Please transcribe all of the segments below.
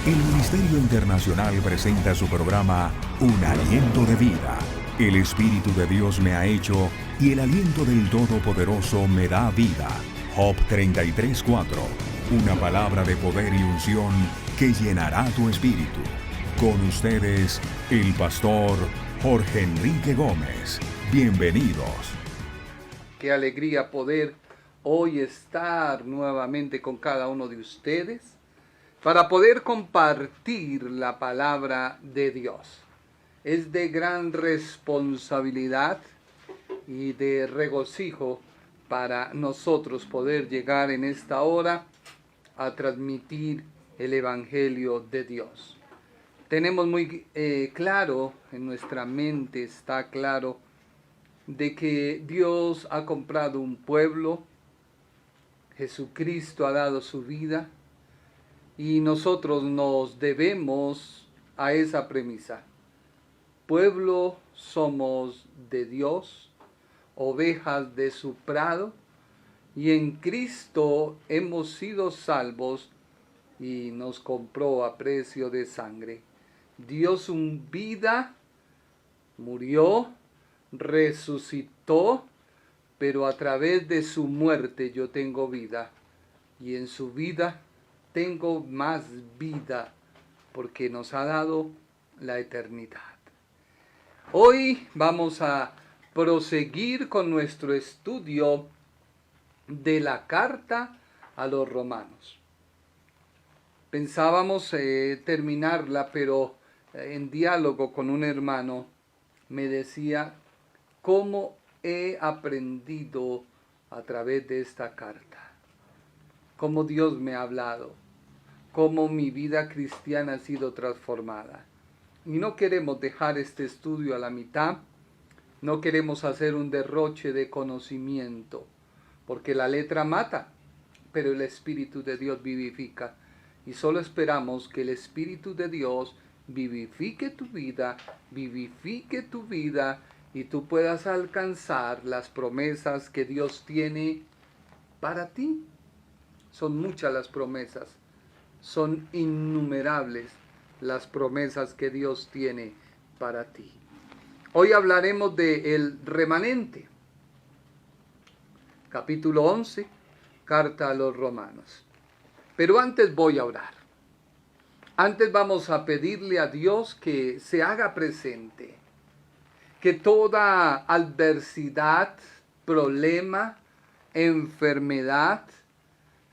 El Ministerio Internacional presenta su programa Un Aliento de Vida. El Espíritu de Dios me ha hecho y el aliento del Todopoderoso me da vida. Job 33:4. Una palabra de poder y unción que llenará tu espíritu. Con ustedes, el pastor Jorge Enrique Gómez. Bienvenidos. Qué alegría poder hoy estar nuevamente con cada uno de ustedes para poder compartir la palabra de Dios. Es de gran responsabilidad y de regocijo para nosotros poder llegar en esta hora a transmitir el Evangelio de Dios. Tenemos muy claro, en nuestra mente está claro, de que Dios ha comprado un pueblo, Jesucristo ha dado su vida, y nosotros nos debemos a esa premisa. Pueblo somos de Dios, ovejas de su prado, y en Cristo hemos sido salvos y nos compró a precio de sangre. Dio su vida, murió, resucitó, pero a través de su muerte yo tengo vida, y en su vida tengo más vida, porque nos ha dado la eternidad. Hoy vamos a proseguir con nuestro estudio de la carta a los romanos. Pensábamos terminarla, pero en diálogo con un hermano me decía cómo he aprendido a través de esta carta, cómo Dios me ha hablado, cómo mi vida cristiana ha sido transformada. Y no queremos dejar este estudio a la mitad, no queremos hacer un derroche de conocimiento, porque la letra mata, pero el Espíritu de Dios vivifica. Y solo esperamos que el Espíritu de Dios vivifique tu vida, y tú puedas alcanzar las promesas que Dios tiene para ti. Son muchas las promesas, son innumerables las promesas que Dios tiene para ti. Hoy hablaremos de el remanente. Capítulo 11, carta a los romanos. Pero antes voy a orar. Antes vamos a pedirle a Dios que se haga presente, que toda adversidad, problema, enfermedad,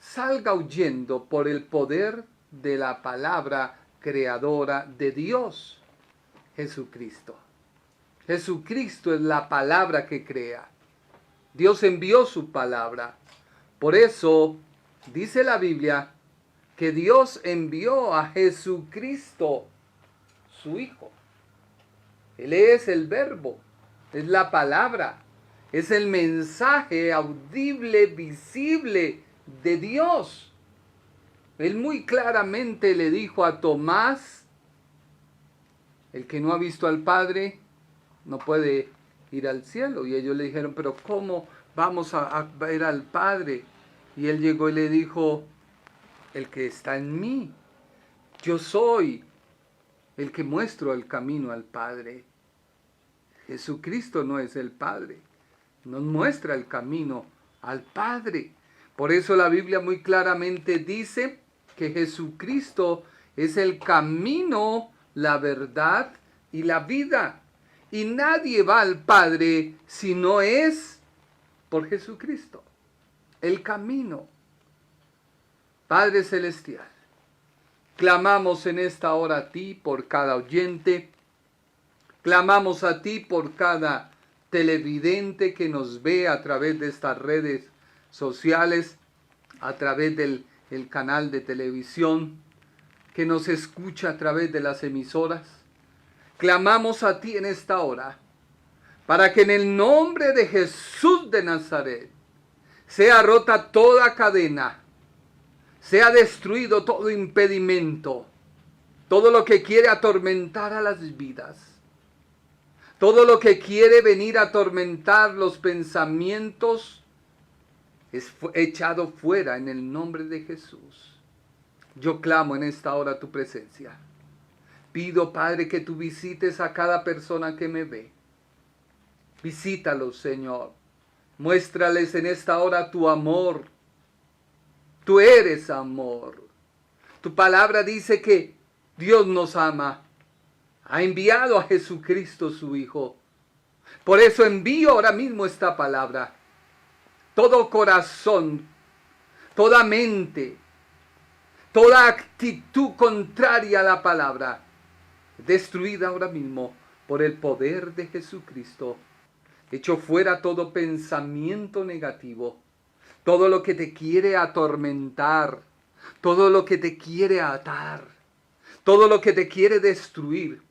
salga huyendo por el poder de la palabra creadora de Dios, Jesucristo. Jesucristo es la palabra que crea. Dios envió su palabra. Por eso dice la Biblia que Dios envió a Jesucristo, su Hijo. Él es el verbo, es la palabra, es el mensaje audible, visible de Dios. Él muy claramente le dijo a Tomás: el que no ha visto al Padre no puede ir al cielo. Y ellos le dijeron: pero ¿cómo vamos a ver al Padre? Y él llegó y le dijo: el que está en mí, yo soy el que muestro el camino al Padre. Jesucristo no es el Padre, nos muestra el camino al Padre. Por eso la Biblia muy claramente dice que Jesucristo es el camino, la verdad y la vida. Y nadie va al Padre si no es por Jesucristo. El camino. Padre Celestial, clamamos en esta hora a ti por cada oyente. Clamamos a ti por cada televidente que nos ve a través de estas redes sociales, a través del canal de televisión, que nos escucha a través de las emisoras. Clamamos a ti en esta hora para que en el nombre de Jesús de Nazaret sea rota toda cadena, sea destruido todo impedimento, todo lo que quiere atormentar a las vidas, todo lo que quiere venir a atormentar los pensamientos, es echado fuera en el nombre de Jesús. Yo clamo en esta hora tu presencia. Pido, Padre, que tú visites a cada persona que me ve. Visítalos, Señor. Muéstrales en esta hora tu amor. Tú eres amor. Tu palabra dice que Dios nos ama. Ha enviado a Jesucristo su Hijo. Por eso envío ahora mismo esta palabra. Todo corazón, toda mente, toda actitud contraria a la palabra, destruida ahora mismo por el poder de Jesucristo. Echo fuera todo pensamiento negativo, todo lo que te quiere atormentar, todo lo que te quiere atar, todo lo que te quiere destruir.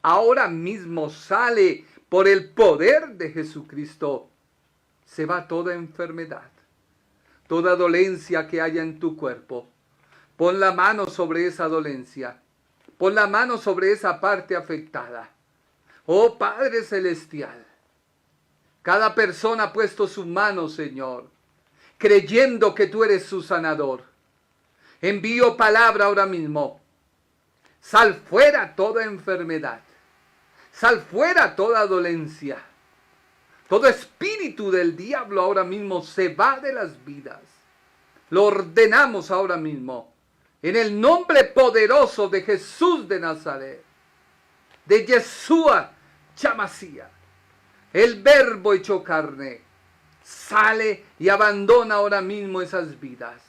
Ahora mismo sale por el poder de Jesucristo. Se va toda enfermedad, toda dolencia que haya en tu cuerpo. Pon la mano sobre esa dolencia. Pon la mano sobre esa parte afectada. Oh Padre Celestial, cada persona ha puesto su mano, Señor, creyendo que tú eres su sanador. Envío palabra ahora mismo. Sal fuera toda enfermedad. Sal fuera toda dolencia. Todo espíritu del diablo ahora mismo se va de las vidas. Lo ordenamos ahora mismo. En el nombre poderoso de Jesús de Nazaret. De Yeshua Chamasía. El verbo hecho carne. Sale y abandona ahora mismo esas vidas.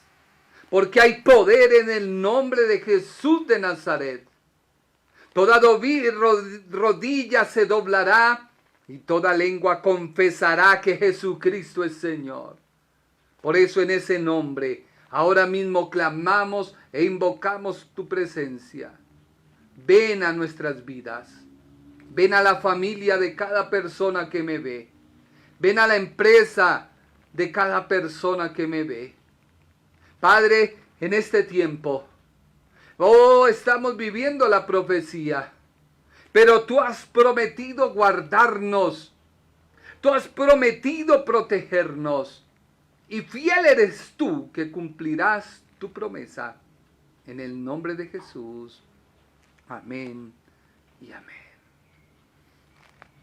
Porque hay poder en el nombre de Jesús de Nazaret. Toda rodilla se doblará y toda lengua confesará que Jesucristo es Señor. Por eso en ese nombre ahora mismo clamamos e invocamos tu presencia. Ven a nuestras vidas. Ven a la familia de cada persona que me ve. Ven a la empresa de cada persona que me ve. Padre, en este tiempo, estamos viviendo la profecía, pero tú has prometido guardarnos, tú has prometido protegernos, y fiel eres tú que cumplirás tu promesa. En el nombre de Jesús, amén y amén.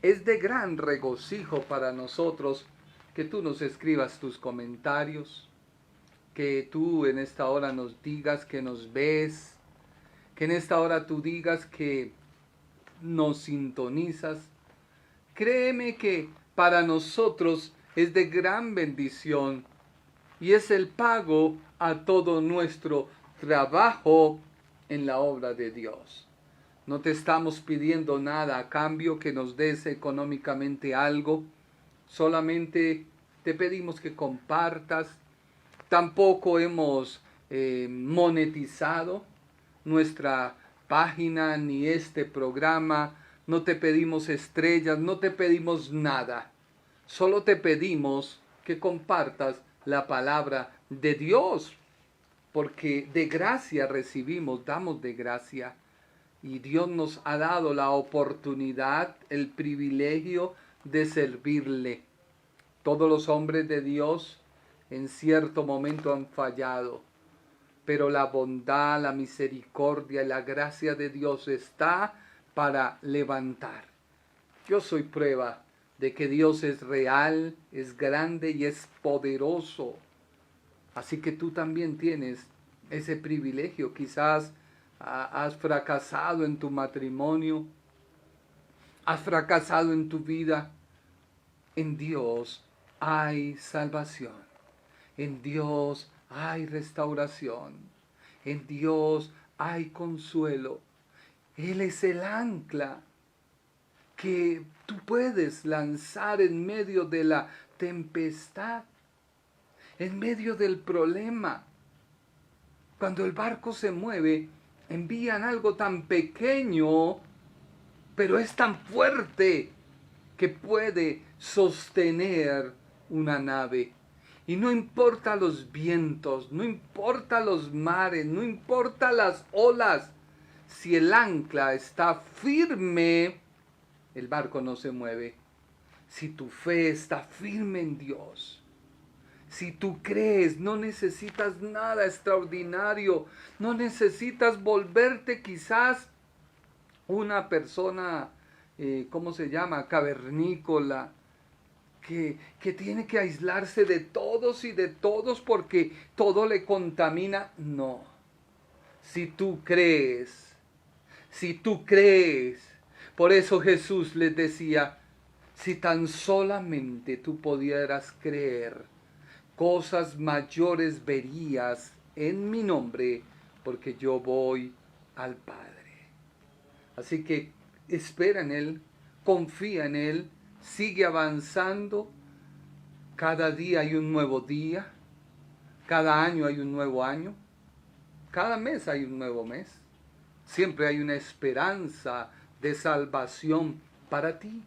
Es de gran regocijo para nosotros que tú nos escribas tus comentarios, que tú en esta hora nos digas que nos ves, que en esta hora tú digas que nos sintonizas. Créeme que para nosotros es de gran bendición y es el pago a todo nuestro trabajo en la obra de Dios. No te estamos pidiendo nada a cambio que nos des económicamente algo. Solamente te pedimos que compartas. Tampoco hemos monetizado nuestra página ni este programa. No te pedimos estrellas, no te pedimos nada. Solo te pedimos que compartas la palabra de Dios. Porque de gracia recibimos, damos de gracia. Y Dios nos ha dado la oportunidad, el privilegio de servirle. Todos los hombres de Dios en cierto momento han fallado, pero la bondad, la misericordia y la gracia de Dios está para levantar. Yo soy prueba de que Dios es real, es grande y es poderoso. Así que tú también tienes ese privilegio. Quizás has fracasado en tu matrimonio, has fracasado en tu vida. En Dios hay salvación. En Dios hay restauración. En Dios hay consuelo. Él es el ancla que tú puedes lanzar en medio de la tempestad, en medio del problema. Cuando el barco se mueve, envían algo tan pequeño, pero es tan fuerte que puede sostener una nave. Y no importa los vientos, no importa los mares, no importa las olas. Si el ancla está firme, el barco no se mueve. Si tu fe está firme en Dios, Si tú crees, no necesitas nada extraordinario, no necesitas volverte quizás una persona, ¿cómo se llama? Cavernícola, que tiene que aislarse de todos y de todos porque todo le contamina. No, si tú crees, por eso Jesús les decía, si tan solamente tú pudieras creer, cosas mayores verías en mi nombre, porque yo voy al Padre. Así que espera en Él, confía en Él, sigue avanzando. Cada día hay un nuevo día, cada año hay un nuevo año, cada mes hay un nuevo mes. Siempre hay una esperanza de salvación para ti.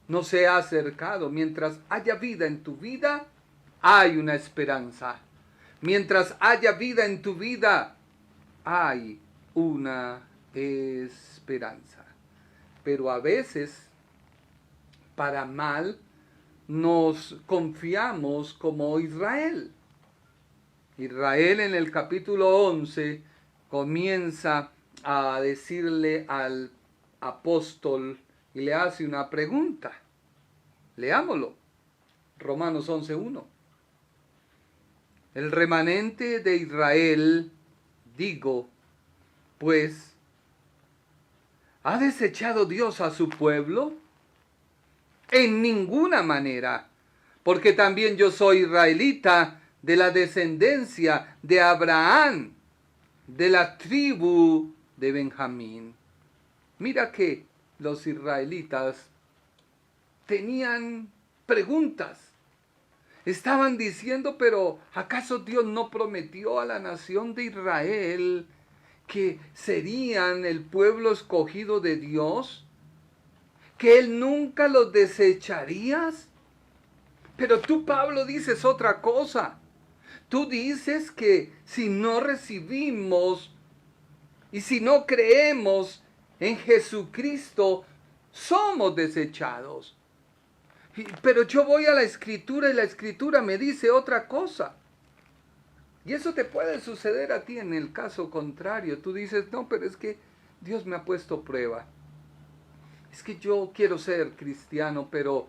No se ha acercado. Mientras haya vida en tu vida, hay una esperanza. Mientras haya vida en tu vida, hay una esperanza. Pero a veces, para mal, nos confiamos como Israel. Israel en el capítulo 11 comienza a decirle al apóstol y le hace una pregunta. Leámoslo. Romanos 11:1. El remanente de Israel, digo, pues, ¿ha desechado Dios a su pueblo? En ninguna manera, porque también yo soy israelita de la descendencia de Abraham, de la tribu de Benjamín. Mira que los israelitas tenían preguntas. Estaban diciendo, pero ¿acaso Dios no prometió a la nación de Israel que serían el pueblo escogido de Dios? ¿Que Él nunca los desecharía? Pero tú, Pablo, dices otra cosa. Tú dices que si no recibimos y si no creemos en Jesucristo, somos desechados. Pero yo voy a la Escritura y la Escritura me dice otra cosa. Y eso te puede suceder a ti en el caso contrario. Tú dices, no, pero es que Dios me ha puesto prueba. Es que yo quiero ser cristiano, pero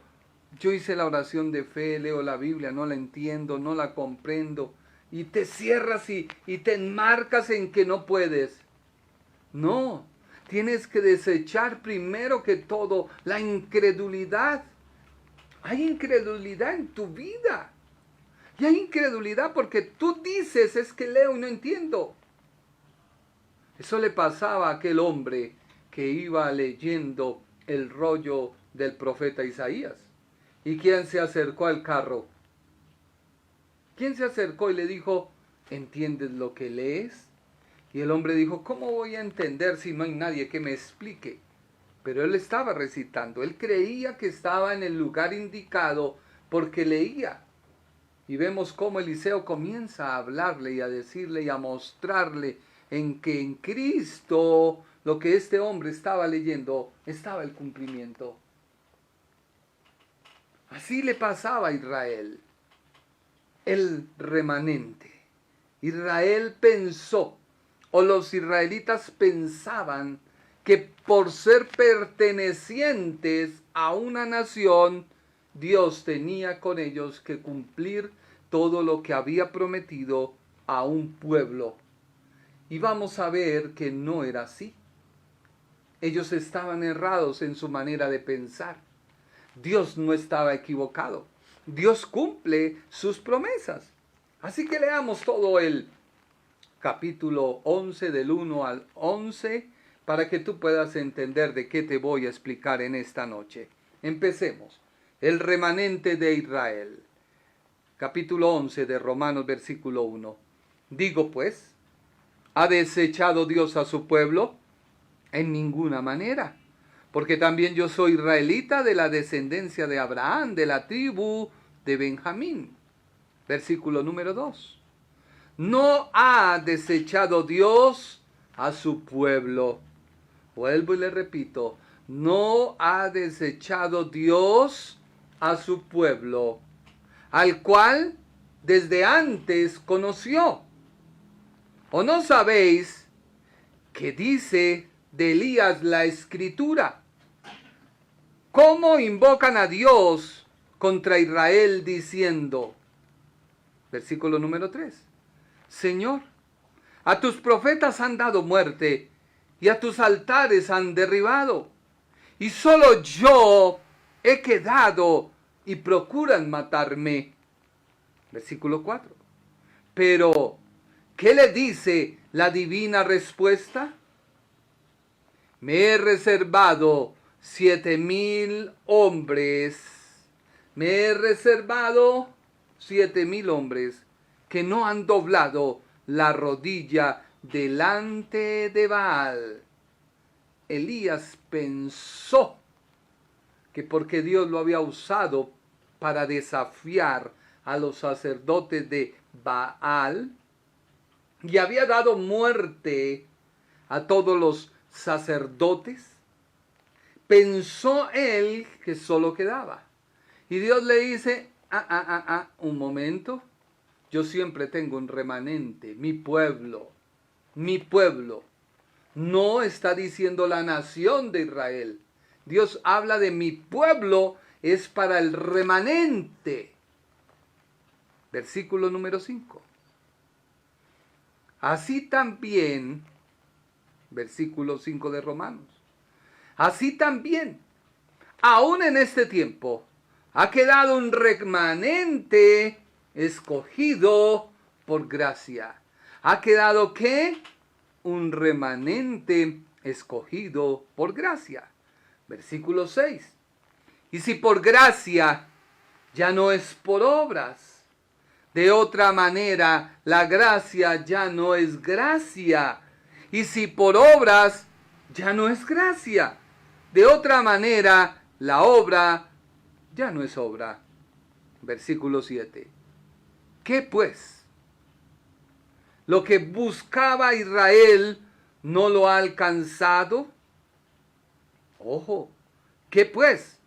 yo hice la oración de fe, leo la Biblia, no la entiendo, no la comprendo. Y te cierras y te enmarcas en que no puedes. No, tienes que desechar primero que todo la incredulidad. Hay incredulidad en tu vida. Y hay incredulidad porque tú dices, es que leo y no entiendo. Eso le pasaba a aquel hombre que iba leyendo el rollo del profeta Isaías. ¿Y quién se acercó al carro? ¿Quién se acercó y le dijo, ¿entiendes lo que lees? Y el hombre dijo, ¿cómo voy a entender si no hay nadie que me explique? Pero él estaba recitando, él creía que estaba en el lugar indicado porque leía. Y vemos cómo Eliseo comienza a hablarle y a decirle y a mostrarle en que en Cristo lo que este hombre estaba leyendo estaba el cumplimiento. Así le pasaba a Israel, el remanente. Israel pensó, o los israelitas pensaban, que por ser pertenecientes a una nación, Dios tenía con ellos que cumplir todo lo que había prometido a un pueblo. Y vamos a ver que no era así. Ellos estaban errados en su manera de pensar. Dios no estaba equivocado. Dios cumple sus promesas. Así que leamos todo el capítulo 11 del 1 al 11 para que tú puedas entender de qué te voy a explicar en esta noche. Empecemos. El remanente de Israel. Capítulo 11 de Romanos, versículo 1. Digo pues, ¿ha desechado Dios a su pueblo? En ninguna manera. Porque también yo soy israelita de la descendencia de Abraham, de la tribu de Benjamín. Versículo número 2. No ha desechado Dios a su pueblo. Vuelvo y le repito, no ha desechado Dios a su pueblo, al cual desde antes conoció. ¿O no sabéis qué dice de Elías la Escritura? ¿Cómo invocan a Dios contra Israel diciendo, versículo número 3, Señor, a tus profetas han dado muerte y a tus altares han derribado, y solo yo he quedado y procuran matarme? Versículo 4. Pero, ¿qué le dice la divina respuesta? Me he reservado 7,000 hombres. Me he reservado 7,000 hombres que no han doblado la rodilla delante de Baal. Elías pensó que porque Dios lo había usado para desafiar a los sacerdotes de Baal y había dado muerte a todos los sacerdotes, pensó él que solo quedaba. Y Dios le dice, un momento, yo siempre tengo un remanente, mi pueblo. No está diciendo la nación de Israel. Dios habla de mi pueblo, es para el remanente. Versículo número 5. Así también, versículo 5 de Romanos, así también, aún en este tiempo, ha quedado un remanente escogido por gracia. ¿Ha quedado qué? Un remanente escogido por gracia. Versículo 6. Y si por gracia, ya no es por obras. De otra manera, la gracia ya no es gracia. Y si por obras, ya no es gracia. De otra manera, la obra ya no es obra. Versículo 7. ¿Qué pues? Lo que buscaba Israel no lo ha alcanzado. Ojo, ¿qué pues?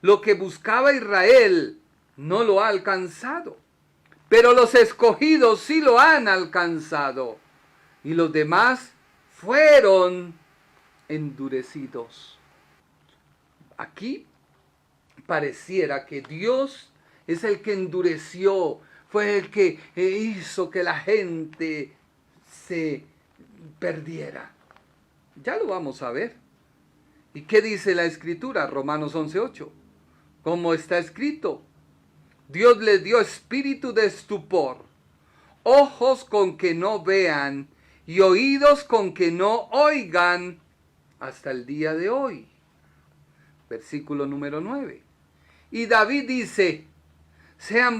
Lo que buscaba Israel no lo ha alcanzado. Pero los escogidos sí lo han alcanzado. Y los demás fueron endurecidos. Aquí pareciera que Dios es el que endureció, fue el que hizo que la gente se perdiera. Ya lo vamos a ver. ¿Y qué dice la Escritura? Romanos 11:8. Como está escrito, Dios les dio espíritu de estupor, ojos con que no vean y oídos con que no oigan hasta el día de hoy. Versículo número 9. Y David dice, se ha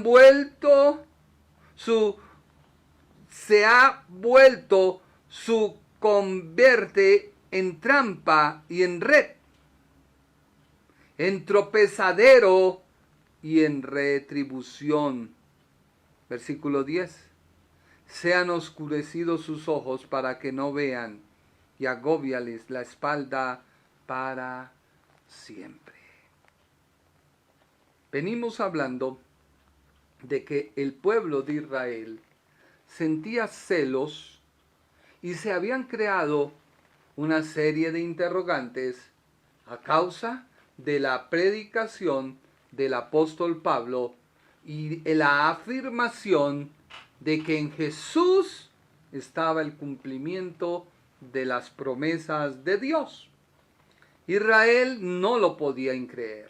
vuelto su convierte en trampa y en red, en tropezadero y en retribución. Versículo 10. Sean oscurecidos sus ojos para que no vean, y agóbiales la espalda para siempre. Venimos hablando de que el pueblo de Israel sentía celos y se habían creado una serie de interrogantes a causa de la predicación del apóstol Pablo y la afirmación de que en Jesús estaba el cumplimiento de las promesas de Dios. Israel no lo podía creer.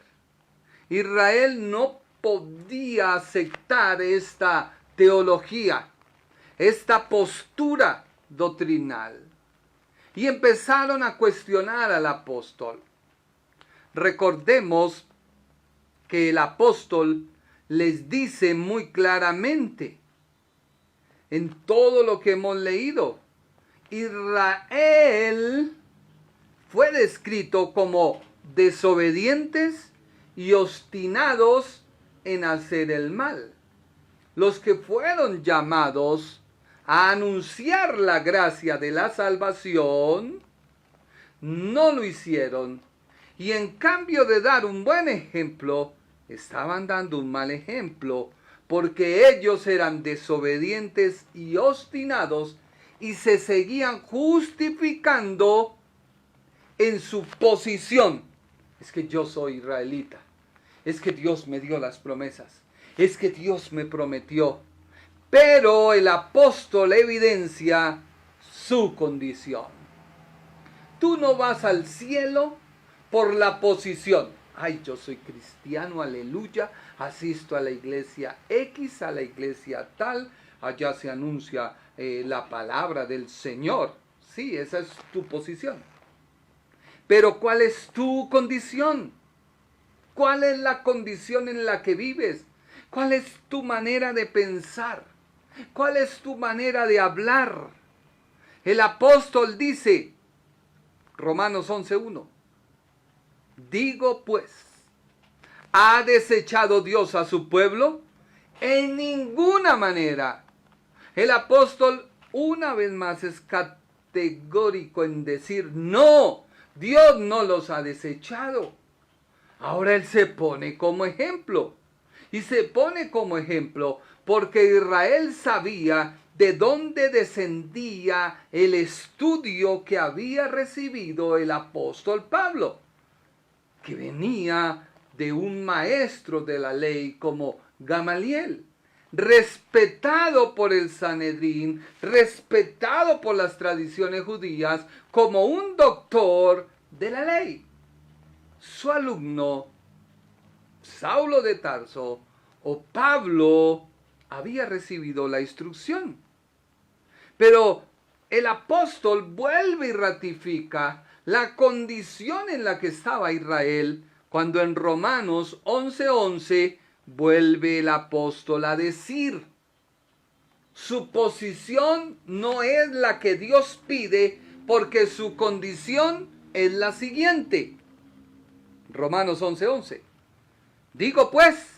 Israel no podía aceptar esta teología, esta postura doctrinal. Y empezaron a cuestionar al apóstol. Recordemos que el apóstol les dice muy claramente en todo lo que hemos leído, Israel fue descrito como desobedientes y obstinados en hacer el mal. Los que fueron llamados a anunciar la gracia de la salvación no lo hicieron, y en cambio de dar un buen ejemplo, estaban dando un mal ejemplo, porque ellos eran desobedientes y obstinados y se seguían justificando en su posición. Es que yo soy israelita, es que Dios me dio las promesas, es que Dios me prometió. Pero el apóstol evidencia su condición. Tú no vas al cielo por la posición. Ay, yo soy cristiano, aleluya, asisto a la iglesia X, a la iglesia tal, allá se anuncia la palabra del Señor. Sí, esa es tu posición. Pero ¿cuál es tu condición? ¿Cuál es la condición en la que vives? ¿Cuál es tu manera de pensar? ¿Cuál es tu manera de hablar? El apóstol dice, Romanos 11:1, digo pues, ¿ha desechado Dios a su pueblo? En ninguna manera. El apóstol una vez más es categórico en decir, no, Dios no los ha desechado. Ahora él se pone como ejemplo. Y se pone como ejemplo porque Israel sabía de dónde descendía el estudio que había recibido el apóstol Pablo, que venía de un maestro de la ley como Gamaliel, respetado por el Sanedrín, respetado por las tradiciones judías como un doctor de la ley. Su alumno, Saulo de Tarso, o Pablo, había recibido la instrucción. Pero el apóstol vuelve y ratifica la condición en la que estaba Israel cuando en Romanos 11:11 vuelve el apóstol a decir, su posición no es la que Dios pide porque su condición es la siguiente. Romanos 11:11. Digo pues,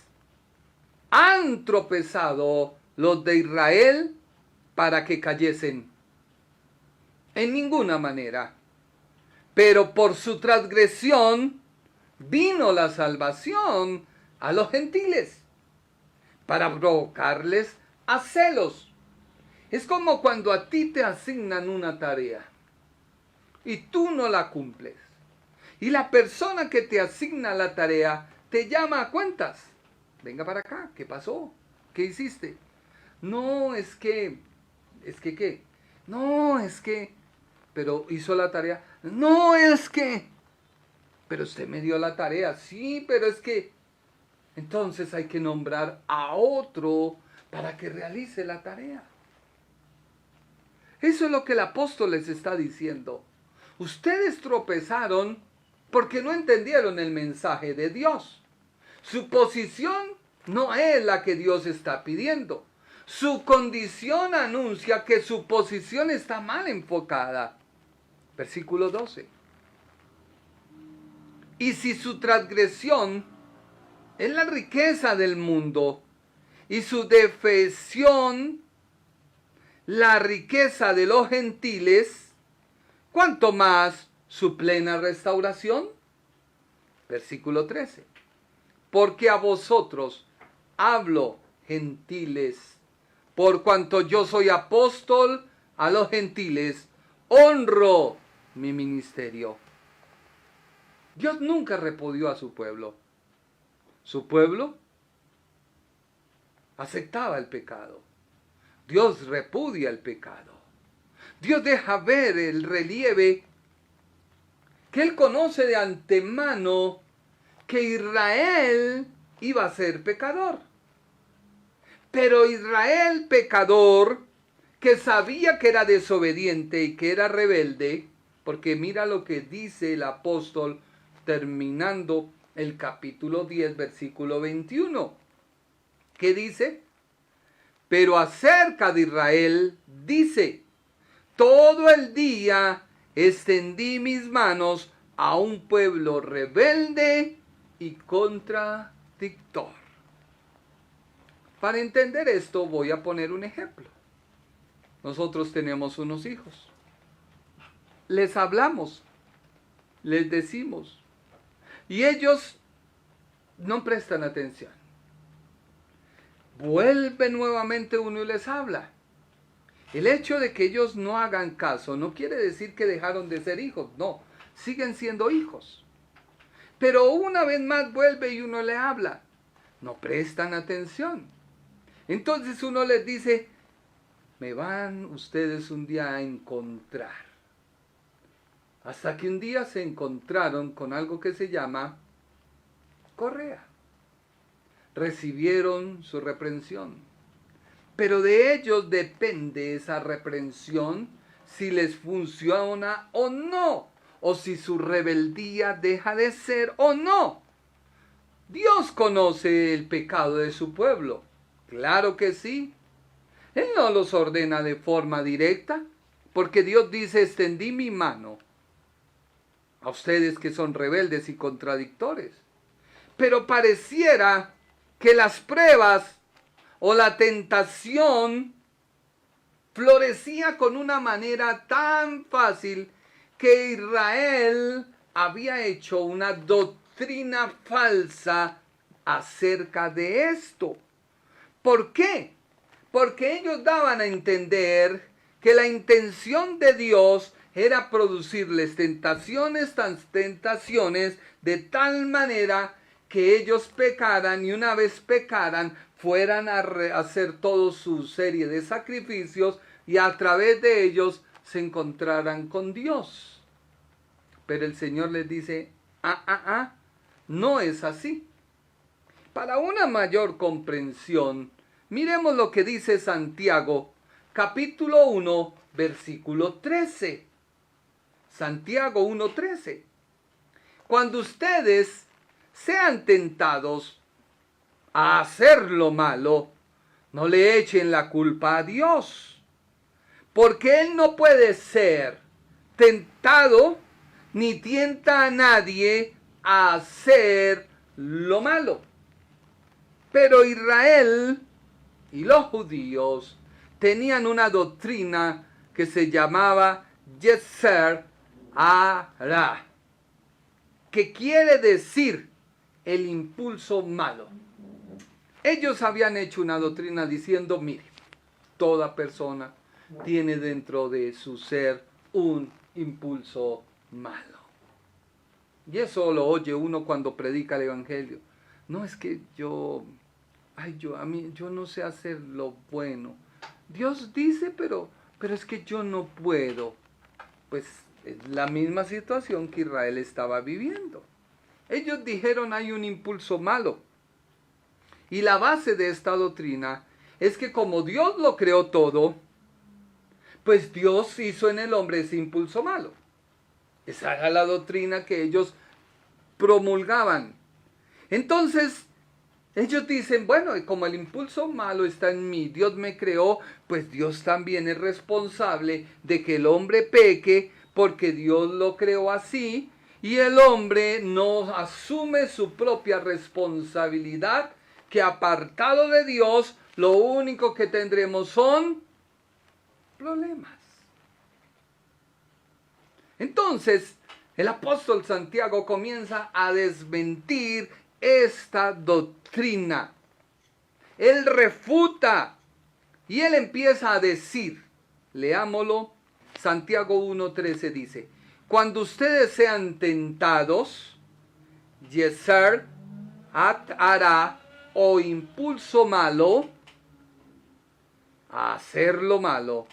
han tropezado los de Israel para que cayesen. En ninguna manera. Pero por su transgresión vino la salvación a los gentiles, para provocarles a celos. Es como cuando a ti te asignan una tarea y tú no la cumples. Y la persona que te asigna la tarea te llama a cuentas. Venga para acá, ¿qué pasó? ¿Qué hiciste? No, ¿qué? No, pero hizo la tarea. No, pero usted me dio la tarea. Sí, pero entonces hay que nombrar a otro para que realice la tarea. Eso es lo que el apóstol les está diciendo. Ustedes tropezaron porque no entendieron el mensaje de Dios. Su posición no es la que Dios está pidiendo. Su condición anuncia que su posición está mal enfocada. Versículo 12. Y si su transgresión es la riqueza del mundo y su defección la riqueza de los gentiles, ¿cuánto más su plena restauración? Versículo 13. Porque a vosotros hablo, gentiles, por cuanto yo soy apóstol a los gentiles, honro mi ministerio. Dios nunca repudió a su pueblo. Su pueblo aceptaba el pecado. Dios repudia el pecado. Dios deja ver el relieve que Él conoce de antemano que Israel iba a ser pecador. Pero Israel pecador, que sabía que era desobediente y que era rebelde, porque mira lo que dice el apóstol terminando el capítulo 10, versículo 21. ¿Qué dice? Pero acerca de Israel dice, todo el día extendí mis manos a un pueblo rebelde y contradictor. Para entender esto voy a poner un ejemplo. Nosotros tenemos unos hijos. Les hablamos, les decimos, y ellos no prestan atención. vuelve nuevamente uno y les habla. El hecho de que ellos no hagan caso no quiere decir que dejaron de ser hijos, no, siguen siendo hijos. Pero una vez más vuelve y uno le habla, no prestan atención. Entonces uno les dice, me van ustedes un día a encontrar. Hasta que un día se encontraron con algo que se llama correa. Recibieron su reprensión. Pero de ellos depende esa reprensión, si les funciona o no, o si su rebeldía deja de ser o no. Dios conoce el pecado de su pueblo. Claro que sí. Él no los ordena de forma directa, porque Dios dice, extendí mi mano a ustedes que son rebeldes y contradictores. Pero pareciera que las pruebas o la tentación florecía con una manera tan fácil que Israel había hecho una doctrina falsa acerca de esto. ¿Por qué? Porque ellos daban a entender que la intención de Dios era producirles tentaciones de tal manera que ellos pecaran y una vez pecaran fueran a hacer toda su serie de sacrificios y a través de ellos se encontraran con Dios. Pero el Señor les dice, no es así. Para una mayor comprensión, miremos lo que dice Santiago, capítulo 1, versículo 13. Santiago 1:13. Cuando ustedes sean tentados a hacer lo malo, no le echen la culpa a Dios, porque Él no puede ser tentado ni tienta a nadie a hacer lo malo. Pero Israel y los judíos tenían una doctrina que se llamaba Yetzer Hara, que quiere decir el impulso malo. Ellos habían hecho una doctrina diciendo, mire, toda persona tiene dentro de su ser un impulso malo. Y eso lo oye uno cuando predica el evangelio. No es que yo no sé hacer lo bueno. Dios dice, pero es que yo no puedo. Pues es la misma situación que Israel estaba viviendo. Ellos dijeron hay un impulso malo. Y la base de esta doctrina es que como Dios lo creó todo, pues Dios hizo en el hombre ese impulso malo. Esa era la doctrina que ellos promulgaban. Entonces, ellos dicen, bueno, como el impulso malo está en mí, Dios me creó, pues Dios también es responsable de que el hombre peque, porque Dios lo creó así, y el hombre no asume su propia responsabilidad, que apartado de Dios, lo único que tendremos son problemas. Entonces, el apóstol Santiago comienza a desmentir esta doctrina. Él refuta y él empieza a decir, leámoslo, Santiago 1:13 dice, cuando ustedes sean tentados, Yetzer Hara o impulso malo, a hacer lo malo,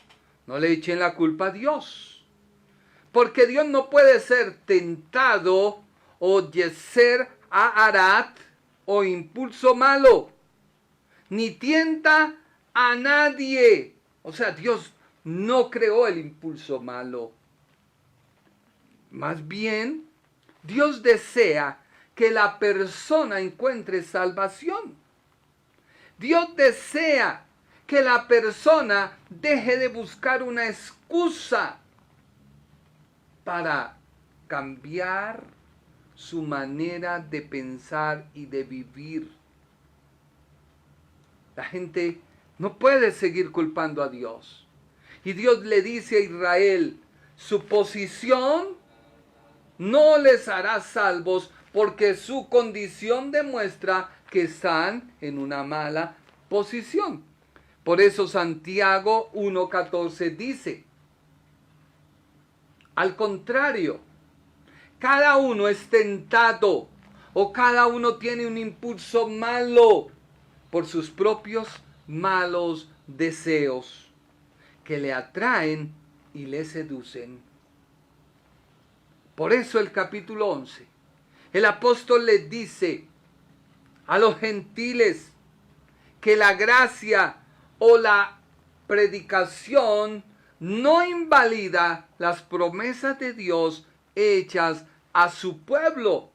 no le echen la culpa a Dios. Porque Dios no puede ser tentado o Yetzer Hara o impulso malo, ni tienta a nadie. O sea, Dios no creó el impulso malo. Más bien, Dios desea que la persona encuentre salvación. Dios desea que la persona deje de buscar una excusa para cambiar su manera de pensar y de vivir. La gente no puede seguir culpando a Dios. Y Dios le dice a Israel, su posición no les hará salvos porque su condición demuestra que están en una mala posición. Por eso Santiago 1:14 dice, al contrario, cada uno es tentado o cada uno tiene un impulso malo por sus propios malos deseos que le atraen y le seducen. Por eso el capítulo 11, el apóstol les dice a los gentiles que la gracia o la predicación no invalida las promesas de Dios hechas a su pueblo.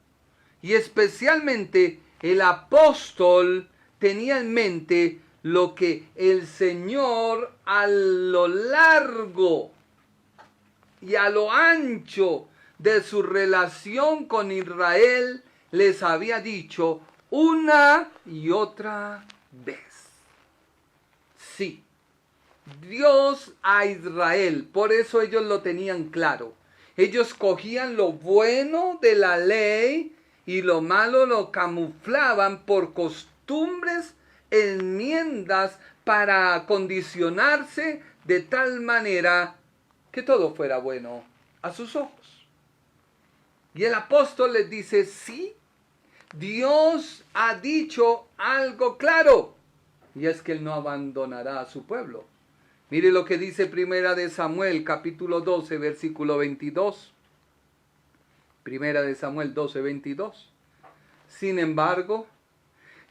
Y especialmente el apóstol tenía en mente lo que el Señor a lo largo y a lo ancho de su relación con Israel les había dicho una y otra vez. Sí, Dios a Israel, por eso ellos lo tenían claro. Ellos cogían lo bueno de la ley y lo malo lo camuflaban por costumbres, enmiendas para condicionarse de tal manera que todo fuera bueno a sus ojos. Y el apóstol les dice, sí, Dios ha dicho algo claro, y es que Él no abandonará a su pueblo. Mire lo que dice Primera de Samuel, capítulo 12, versículo 22. Primera de Samuel 12, 22. Sin embargo,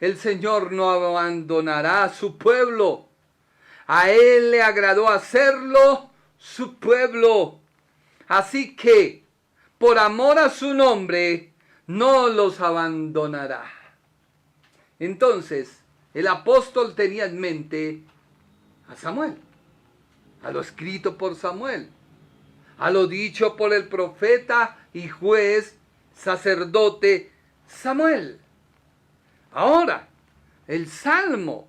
el Señor no abandonará a su pueblo. A Él le agradó hacerlo su pueblo. Así que, por amor a su nombre, no los abandonará. Entonces, el apóstol tenía en mente a Samuel, a lo escrito por Samuel, a lo dicho por el profeta y juez, sacerdote Samuel. Ahora, el Salmo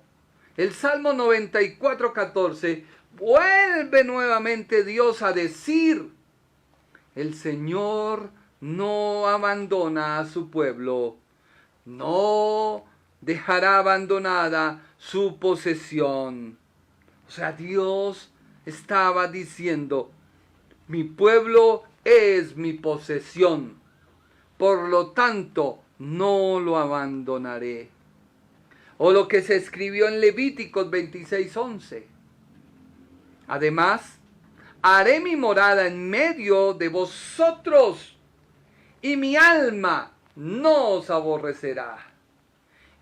94:14, vuelve nuevamente Dios a decir, el Señor no abandona a su pueblo, no dejará abandonada su posesión. O sea, Dios estaba diciendo, mi pueblo es mi posesión, por lo tanto, no lo abandonaré. O lo que se escribió en Levíticos 26:11. Además, haré mi morada en medio de vosotros, y mi alma no os aborrecerá.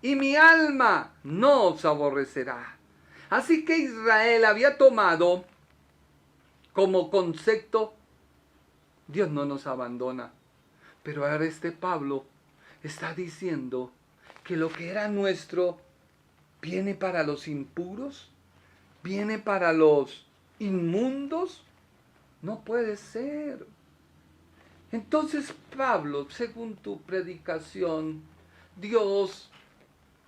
Y mi alma no os aborrecerá. Así que Israel había tomado como concepto, Dios no nos abandona. Pero ahora Pablo está diciendo que lo que era nuestro viene para los impuros, viene para los inmundos. No puede ser. Entonces, Pablo, según tu predicación, Dios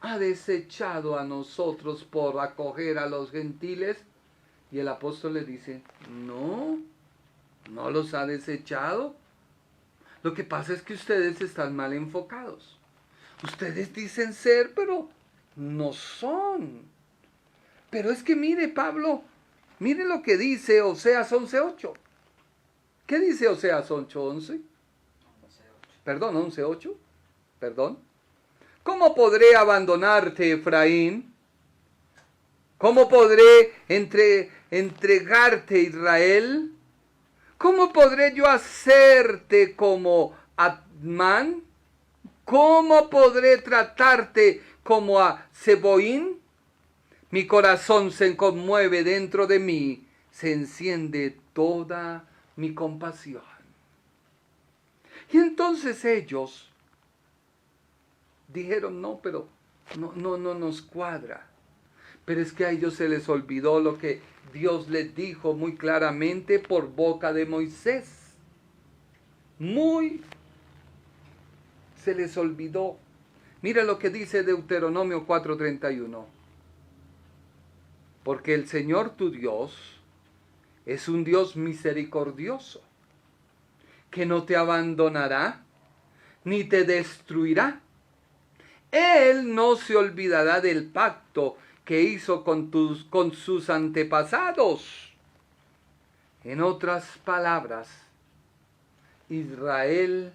ha desechado a nosotros por acoger a los gentiles. Y el apóstol le dice, no los ha desechado. Lo que pasa es que ustedes están mal enfocados. Ustedes dicen ser, pero no son. Pero es que mire, Pablo, mire lo que dice Oseas 11:8. ¿Qué dice Oseas 11:11? Perdón, 11:8. Perdón. ¿Cómo podré abandonarte, Efraín? ¿Cómo podré entregarte, Israel? ¿Cómo podré yo hacerte como Admán? ¿Cómo podré tratarte como a Zeboín? Mi corazón se conmueve dentro de mí, se enciende toda mi compasión. Y entonces ellos dijeron, no, pero no nos cuadra. Pero es que a ellos se les olvidó lo que Dios les dijo muy claramente por boca de Moisés. Se les olvidó. Mira lo que dice Deuteronomio 4:31. Porque el Señor tu Dios es un Dios misericordioso, que no te abandonará, ni te destruirá. Él no se olvidará del pacto que hizo con sus antepasados. En otras palabras, Israel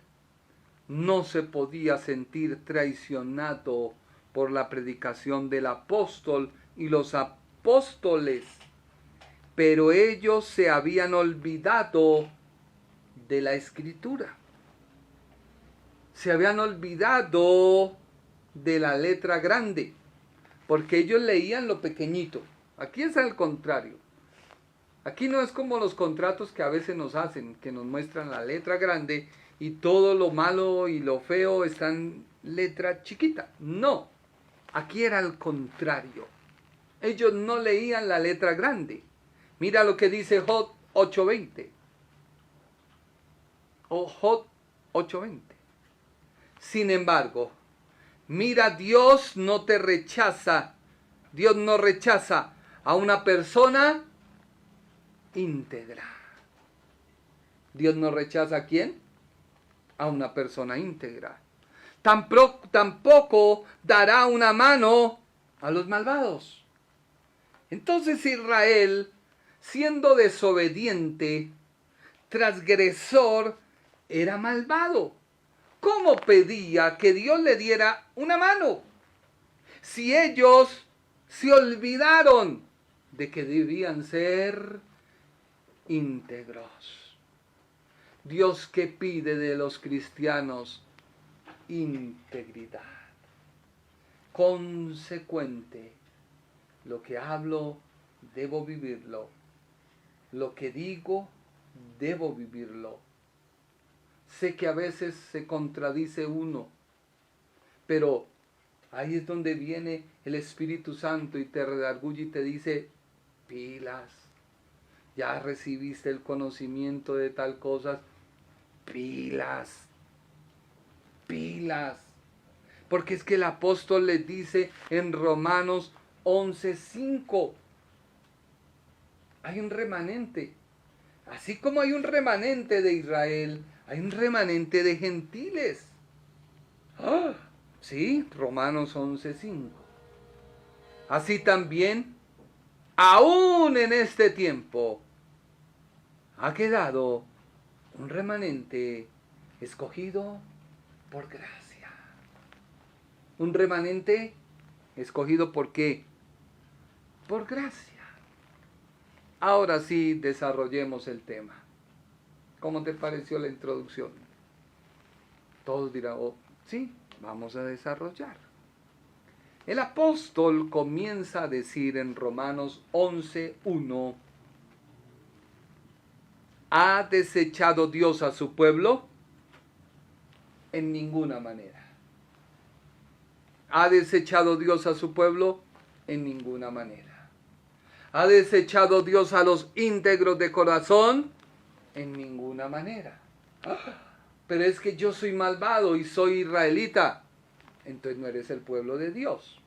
no se podía sentir traicionado por la predicación del apóstol y los apóstoles, pero ellos se habían olvidado de la escritura. Se habían olvidado de la letra grande, porque ellos leían lo pequeñito. Aquí es al contrario. Aquí no es como los contratos que a veces nos hacen, que nos muestran la letra grande y todo lo malo y lo feo está en letra chiquita. No, aquí era al contrario. Ellos no leían la letra grande. Mira lo que dice Job 8:20. O Job 8:20. Sin embargo, mira, Dios no te rechaza. Dios no rechaza a una persona íntegra. Dios no rechaza ¿a quién? A una persona íntegra. Tampoco dará una mano a los malvados. Entonces Israel, siendo desobediente, transgresor, era malvado. ¿Cómo pedía que Dios le diera una mano? Si ellos se olvidaron de que debían ser íntegros. Dios que pide de los cristianos integridad. Consecuente, lo que hablo, debo vivirlo. Lo que digo, debo vivirlo. Sé que a veces se contradice uno, pero ahí es donde viene el Espíritu Santo y te redarguye y te dice, pilas, ya recibiste el conocimiento de tal cosa, pilas, pilas. Porque es que el apóstol les dice en Romanos 11:5, hay un remanente. Así como hay un remanente de Israel, hay un remanente de gentiles. ¡Ah! Sí, Romanos 11:5. Así también, aún en este tiempo, ha quedado un remanente escogido por gracia. Un remanente escogido ¿por qué? Por gracia. Ahora sí, desarrollemos el tema. ¿Cómo te pareció la introducción? Todos dirán, oh, sí, vamos a desarrollar. El apóstol comienza a decir en Romanos 11:1, ¿ha desechado Dios a su pueblo? En ninguna manera. ¿Ha desechado Dios a su pueblo? En ninguna manera. ¿Ha desechado Dios a los íntegros de corazón? En ninguna manera. Pero es que yo soy malvado y soy israelita. Entonces no eres el pueblo de Dios.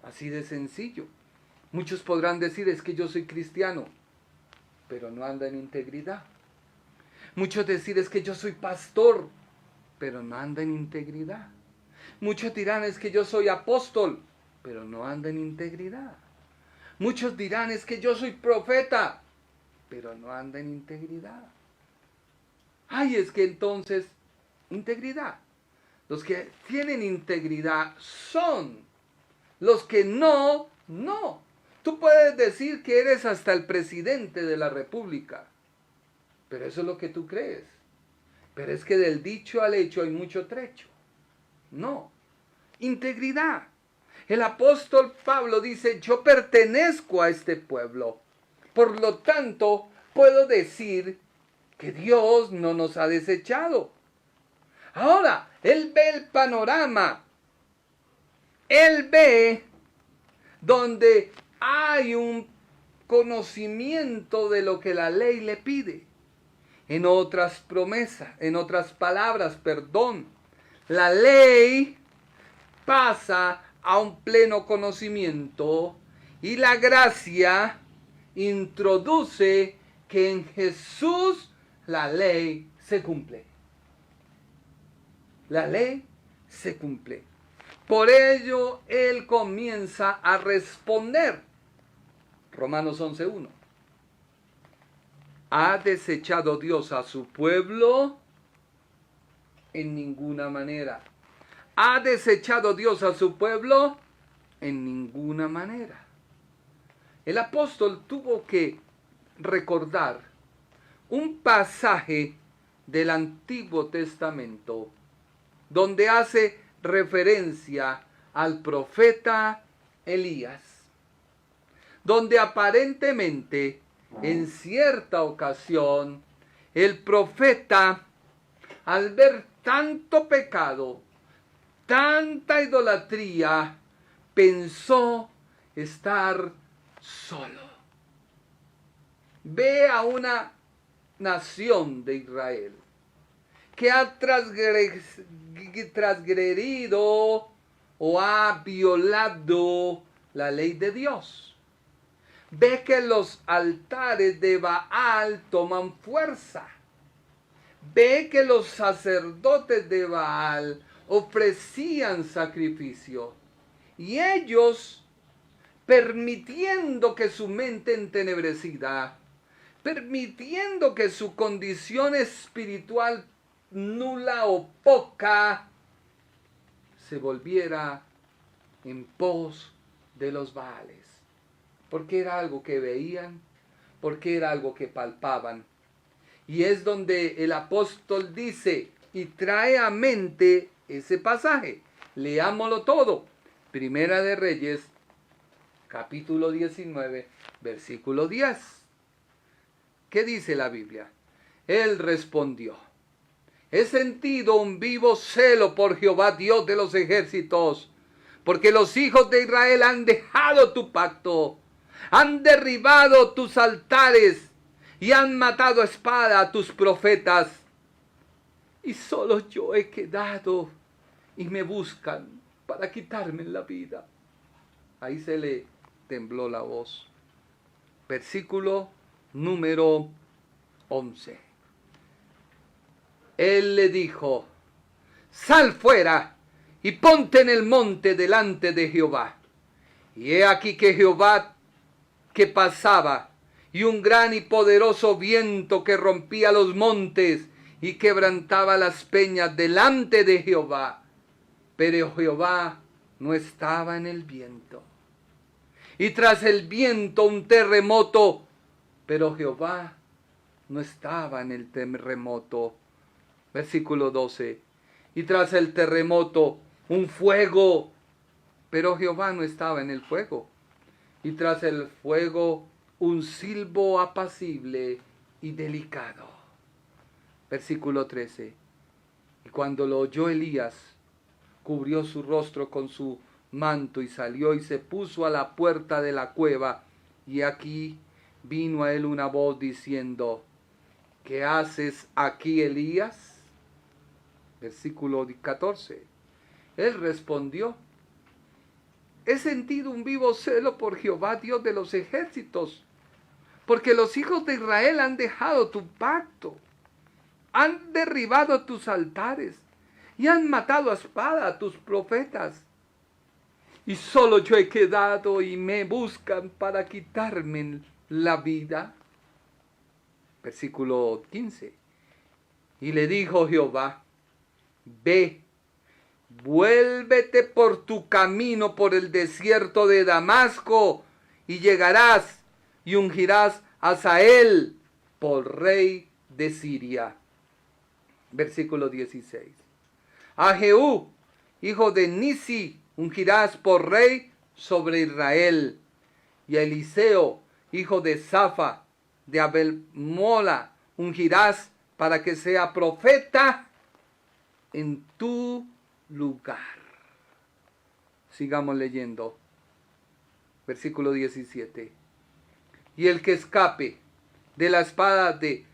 Así de sencillo. Muchos podrán decir, es que yo soy cristiano, pero no anda en integridad. Muchos decir, es que yo soy pastor, pero no anda en integridad. Muchos dirán, es que yo soy apóstol, pero no anda en integridad. Muchos dirán, es que yo soy profeta, pero no anda en integridad. Ay, es que entonces, integridad. Los que tienen integridad son los que no. Tú puedes decir que eres hasta el presidente de la república, pero eso es lo que tú crees. Pero es que del dicho al hecho hay mucho trecho. No. Integridad. El apóstol Pablo dice, yo pertenezco a este pueblo. Por lo tanto, puedo decir que Dios no nos ha desechado. Ahora, él ve el panorama. Él ve donde hay un conocimiento de lo que la ley le pide. En otras palabras, la ley pasa a un pleno conocimiento y la gracia introduce que en Jesús la ley se cumple. La ley se cumple. Por ello, él comienza a responder. Romanos 11:1. ¿Ha desechado Dios a su pueblo? En ninguna manera. ¿Ha desechado Dios a su pueblo? En ninguna manera. El apóstol tuvo que recordar un pasaje del Antiguo Testamento donde hace referencia al profeta Elías, donde aparentemente en cierta ocasión el profeta, al ver tanto pecado, tanta idolatría, pensó estar solo. Ve a una nación de Israel que ha transgredido o ha violado la ley de Dios. Ve que los altares de Baal toman fuerza. Ve que los sacerdotes de Baal ofrecían sacrificio. Y ellos, permitiendo que su mente entenebrecida, permitiendo que su condición espiritual nula o poca se volviera en pos de los Baales, porque era algo que veían, porque era algo que palpaban. Y es donde el apóstol dice y trae a mente ese pasaje. Leámoslo todo. Primera de Reyes, capítulo 19, versículo 10. ¿Qué dice la Biblia? Él respondió: he sentido un vivo celo por Jehová, Dios de los ejércitos, porque los hijos de Israel han dejado tu pacto, han derribado tus altares y han matado a espada a tus profetas. Y solo yo he quedado y me buscan para quitarme la vida. Ahí se le tembló la voz. Versículo número 11. Él le dijo: sal fuera y ponte en el monte delante de Jehová. Y he aquí que Jehová que pasaba, y un gran y poderoso viento que rompía los montes y quebrantaba las peñas delante de Jehová. Pero Jehová no estaba en el viento. Y tras el viento un terremoto, pero Jehová no estaba en el terremoto. Versículo 12. Y tras el terremoto un fuego, pero Jehová no estaba en el fuego. Y tras el fuego un silbo apacible y delicado. Versículo 13. Y cuando lo oyó Elías, cubrió su rostro con su manto y salió y se puso a la puerta de la cueva. Y aquí vino a él una voz diciendo: ¿qué haces aquí, Elías? Versículo 14. Él respondió: he sentido un vivo celo por Jehová, Dios de los ejércitos, porque los hijos de Israel han dejado tu pacto, han derribado tus altares y han matado a espada a tus profetas. Y solo yo he quedado y me buscan para quitarme la vida. Versículo 15. Y le dijo Jehová: ve, vuélvete por tu camino por el desierto de Damasco, y llegarás y ungirás a Hazael por rey de Siria. Versículo 16. A Jehú, hijo de Nisi, ungirás por rey sobre Israel. Y a Eliseo, hijo de Safa, de Abel-Mola, ungirás para que sea profeta en tu lugar. Sigamos leyendo. Versículo 17. Y el que escape de la espada de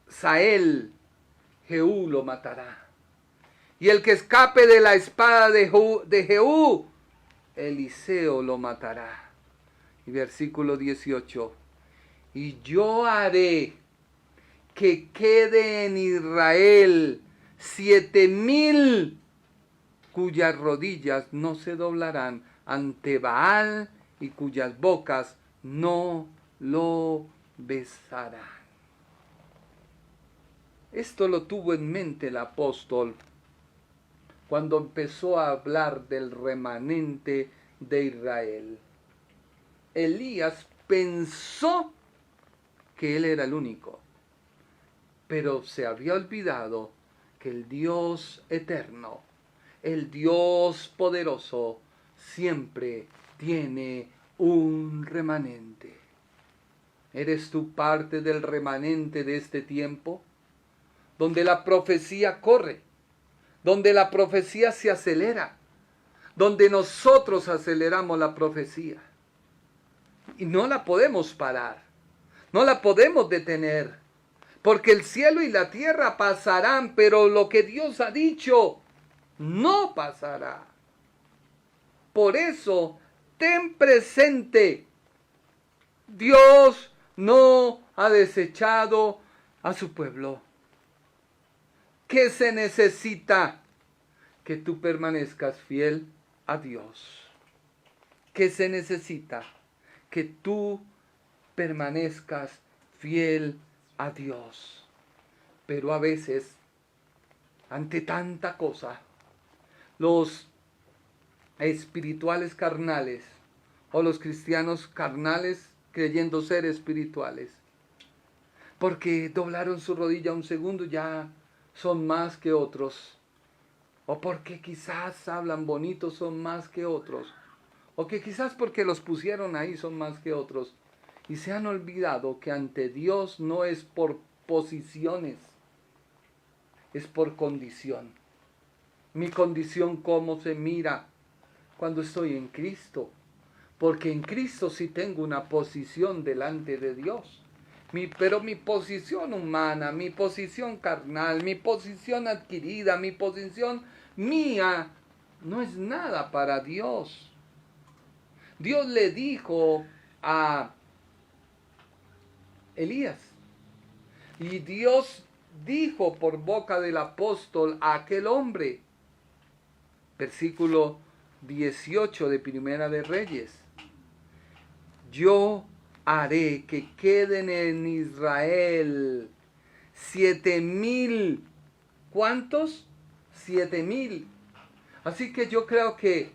Hazael, Jehú lo matará. Y el que escape de la espada de Jehú, Eliseo lo matará. Y versículo 18. Y yo haré que quede en Israel 7,000 cuyas rodillas no se doblarán ante Baal y cuyas bocas no lo besarán. Esto lo tuvo en mente el apóstol cuando empezó a hablar del remanente de Israel. Elías pensó que él era el único, pero se había olvidado que el Dios eterno, el Dios poderoso, siempre tiene un remanente. ¿Eres tú parte del remanente de este tiempo? Donde la profecía corre, donde la profecía se acelera, donde nosotros aceleramos la profecía. Y no la podemos parar, no la podemos detener, porque el cielo y la tierra pasarán, pero lo que Dios ha dicho no pasará. Por eso, ten presente, Dios no ha desechado a su pueblo. ¿Qué se necesita? Que tú permanezcas fiel a Dios. ¿Qué se necesita? Que tú permanezcas fiel a Dios. Pero a veces, ante tanta cosa, los espirituales carnales o los cristianos carnales creyendo ser espirituales, porque doblaron su rodilla un segundo ya son más que otros, o porque quizás hablan bonito son más que otros, o que quizás porque los pusieron ahí son más que otros, y se han olvidado que ante Dios no es por posiciones, es por condición. Mi condición, ¿cómo se mira? Cuando estoy en Cristo, porque en Cristo sí tengo una posición delante de Dios. Pero mi posición humana, mi posición carnal, mi posición adquirida, mi posición mía, no es nada para Dios. Dios le dijo a Elías, y Dios dijo por boca del apóstol a aquel hombre, versículo 18 de Primera de Reyes, yo haré que queden en Israel 7,000. ¿Cuántos? 7,000. Así que yo creo que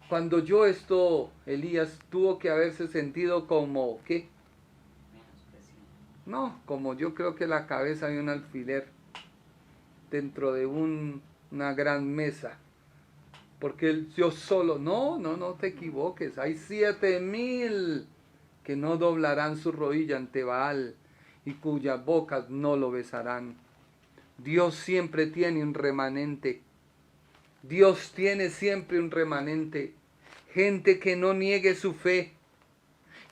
cuando yo Elías tuvo que haberse sentido como, ¿qué? No, como yo creo que la cabeza de un alfiler dentro de una gran mesa. Porque yo solo, no te equivoques, hay 7,000 que no doblarán su rodilla ante Baal y cuyas bocas no lo besarán. Dios siempre tiene un remanente. Dios tiene siempre un remanente. Gente que no niegue su fe.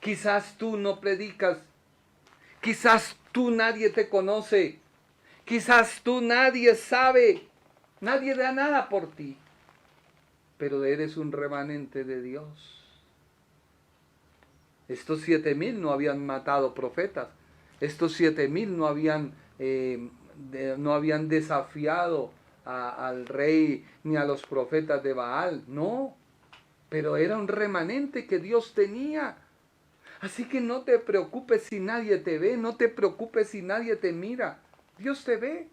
Quizás tú no predicas. Quizás tú nadie te conoce. Quizás tú nadie sabe. Nadie da nada por ti. Pero eres un remanente de Dios. Estos 7,000 no habían matado profetas. Estos 7,000 no habían desafiado al rey ni a los profetas de Baal. No, pero era un remanente que Dios tenía. Así que no te preocupes si nadie te ve, no te preocupes si nadie te mira. Dios te ve.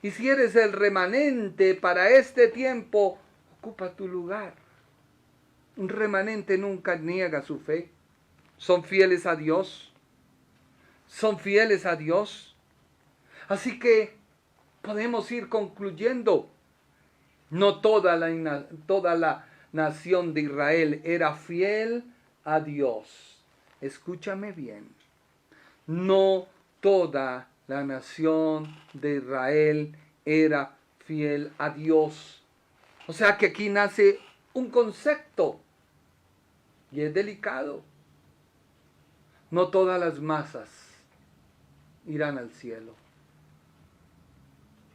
Y si eres el remanente para este tiempo, ocupa tu lugar. Un remanente nunca niega su fe. Son fieles a Dios. Son fieles a Dios. Así que podemos ir concluyendo. No toda la nación de Israel era fiel a Dios. Escúchame bien. No toda la nación de Israel era fiel a Dios. O sea que aquí nace un concepto y es delicado. No todas las masas irán al cielo.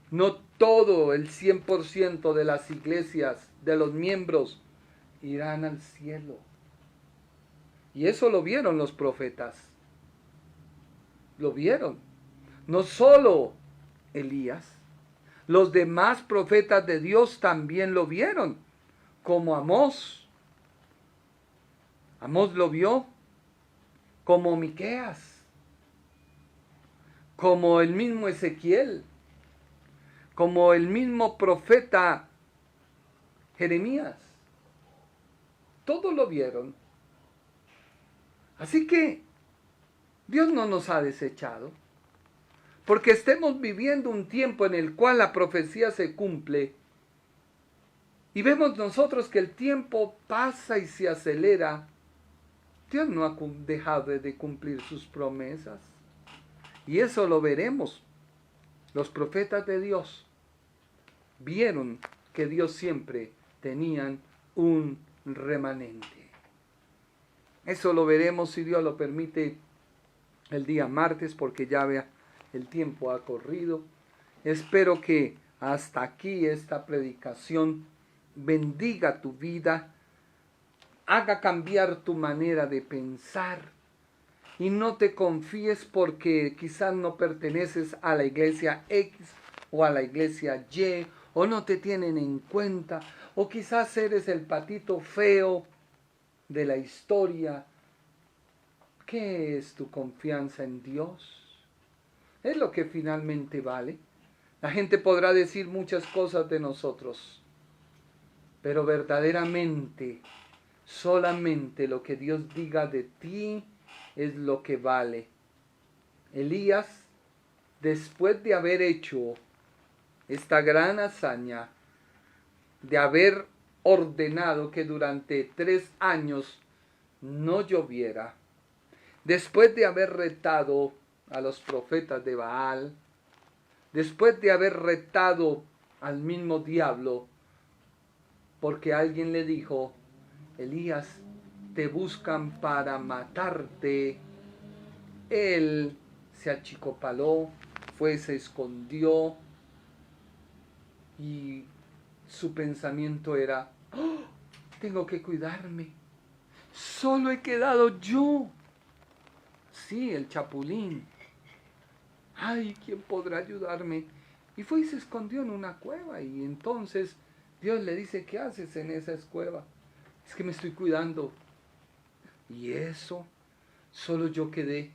No todo el 100% de las iglesias, de los miembros, irán al cielo. Y eso lo vieron los profetas. Lo vieron. No solo Elías, Los demás profetas de Dios también lo vieron, como Amós. Amós lo vio, como Miqueas, como el mismo Ezequiel, como el mismo profeta Jeremías. Todos lo vieron. Así que Dios no nos ha desechado, porque estemos viviendo un tiempo en el cual la profecía se cumple y vemos nosotros que el tiempo pasa y se acelera. Dios no ha dejado de cumplir sus promesas. Y eso lo veremos. Los profetas de Dios vieron que Dios siempre tenían un remanente. Eso lo veremos, si Dios lo permite, el día martes, porque ya vea, el tiempo ha corrido. Espero que hasta aquí esta predicación bendiga tu vida, haga cambiar tu manera de pensar y no te confíes porque quizás no perteneces a la iglesia X o a la iglesia Y, o no te tienen en cuenta, o quizás eres el patito feo de la historia. ¿Qué es tu confianza en Dios? Es lo que finalmente vale. La gente podrá decir muchas cosas de nosotros, pero verdaderamente, solamente lo que Dios diga de ti es lo que vale. Elías, después de haber hecho esta gran hazaña, de haber ordenado que durante 3 años no lloviera, después de haber retado a los profetas de Baal, después de haber retado al mismo diablo, porque alguien le dijo: Elías, te buscan para matarte. Él se achicopaló, se escondió, y su pensamiento era: ¡oh, tengo que cuidarme! Solo he quedado yo. Sí, el chapulín. ¡Ay, quién podrá ayudarme! Y fue y se escondió en una cueva, y entonces Dios le dice: ¿qué haces en esa cueva? Es que me estoy cuidando. Y eso, solo yo quedé.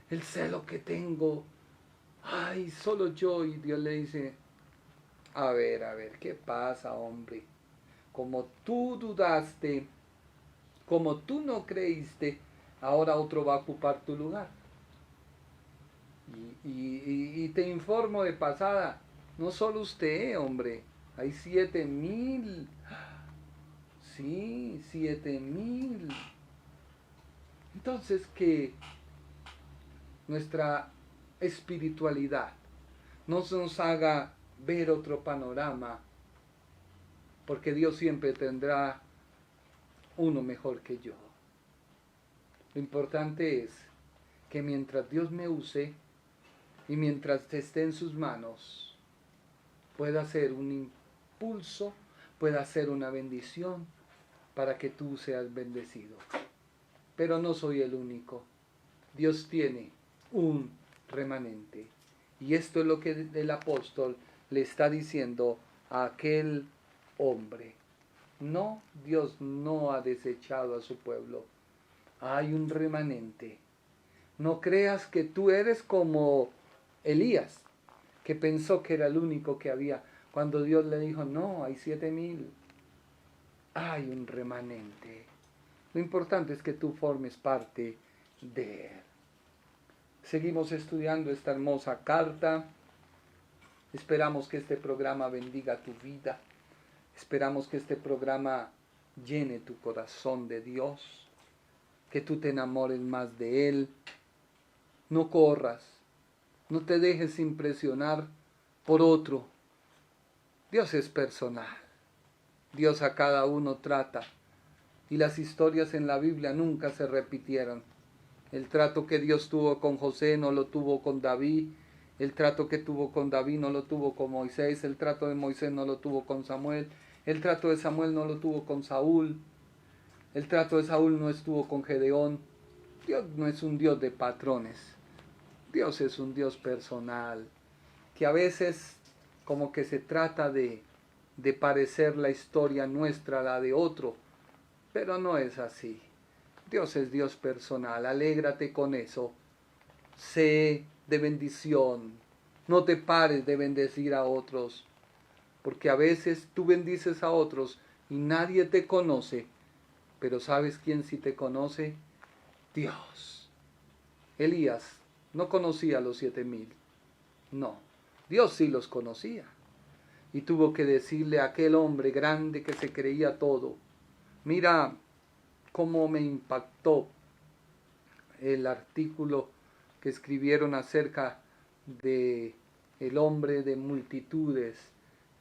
El celo que tengo, ay, solo yo. Y Dios le dice: a ver, ¿qué pasa, hombre? Como tú dudaste, como tú no creíste, ahora otro va a ocupar tu lugar. Y te informo de pasada, no solo usted, hombre, hay 7,000. Sí, 7,000. Entonces, que nuestra espiritualidad no nos haga ver otro panorama, porque Dios siempre tendrá uno mejor que yo. Lo importante es que mientras Dios me use y mientras esté en sus manos, pueda ser un impulso, pueda ser una bendición para que tú seas bendecido. Pero no soy el único. Dios tiene un remanente. Y esto es lo que el apóstol le está diciendo a aquel hombre. No, Dios no ha desechado a su pueblo. Hay un remanente. No creas que tú eres como Elías, que pensó que era el único que había, cuando Dios le dijo: no, hay 7,000. Hay un remanente. Lo importante es que tú formes parte de él. Seguimos estudiando esta hermosa carta. Esperamos que este programa bendiga tu vida. Esperamos que este programa llene tu corazón de Dios, que tú te enamores más de Él. No corras, no te dejes impresionar por otro. Dios es personal. Dios a cada uno trata. Y las historias en la Biblia nunca se repitieron. El trato que Dios tuvo con José no lo tuvo con David. El trato que tuvo con David no lo tuvo con Moisés. El trato de Moisés no lo tuvo con Samuel. El trato de Samuel no lo tuvo con Saúl. El trato de Saúl no estuvo con Gedeón. Dios no es un Dios de patrones. Dios es un Dios personal, que a veces como que se trata de parecer la historia nuestra a la de otro, pero no es así. Dios es Dios personal, alégrate con eso, sé de bendición, no te pares de bendecir a otros, porque a veces tú bendices a otros y nadie te conoce, pero ¿sabes quién sí te conoce? Dios. Elías no conocía a los 7,000, no, Dios sí los conocía. Y tuvo que decirle a aquel hombre grande que se creía todo, mira cómo me impactó el artículo que escribieron acerca de el hombre de multitudes,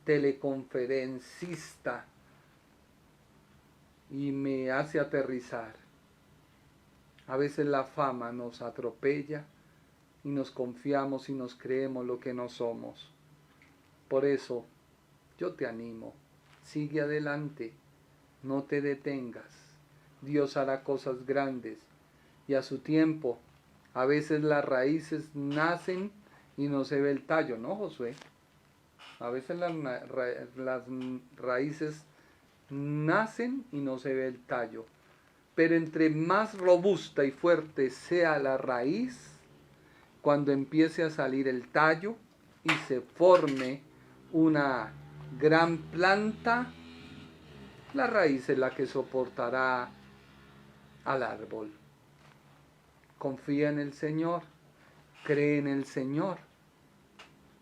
teleconferencista, y me hace aterrizar. A veces la fama nos atropella y nos confiamos y nos creemos lo que no somos. Por eso, yo te animo, sigue adelante, no te detengas. Dios hará cosas grandes y a su tiempo. A veces las raíces nacen y no se ve el tallo, ¿no, Josué? A veces las raíces nacen y no se ve el tallo. Pero entre más robusta y fuerte sea la raíz, cuando empiece a salir el tallo y se forme una gran planta, la raíz es la que soportará al árbol. Confía en el Señor, cree en el Señor.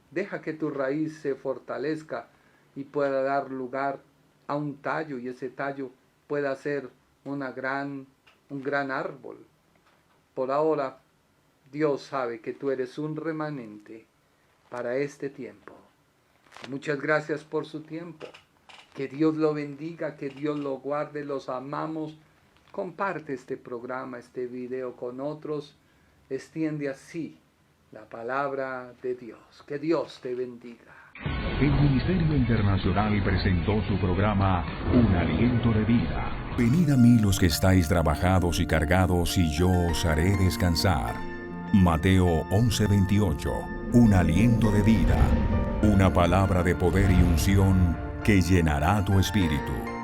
Deja que tu raíz se fortalezca y pueda dar lugar a un tallo, y ese tallo pueda ser un gran árbol. Por ahora, Dios sabe que tú eres un remanente para este tiempo. Muchas gracias por su tiempo. Que Dios lo bendiga, que Dios lo guarde, los amamos. Comparte este programa, este video con otros. Extiende así la palabra de Dios. Que Dios te bendiga. El Ministerio Internacional presentó su programa Un Aliento de Vida. Venid a mí los que estáis trabajados y cargados, y yo os haré descansar. Mateo 11:28. Un aliento de vida. Una palabra de poder y unción que llenará tu espíritu.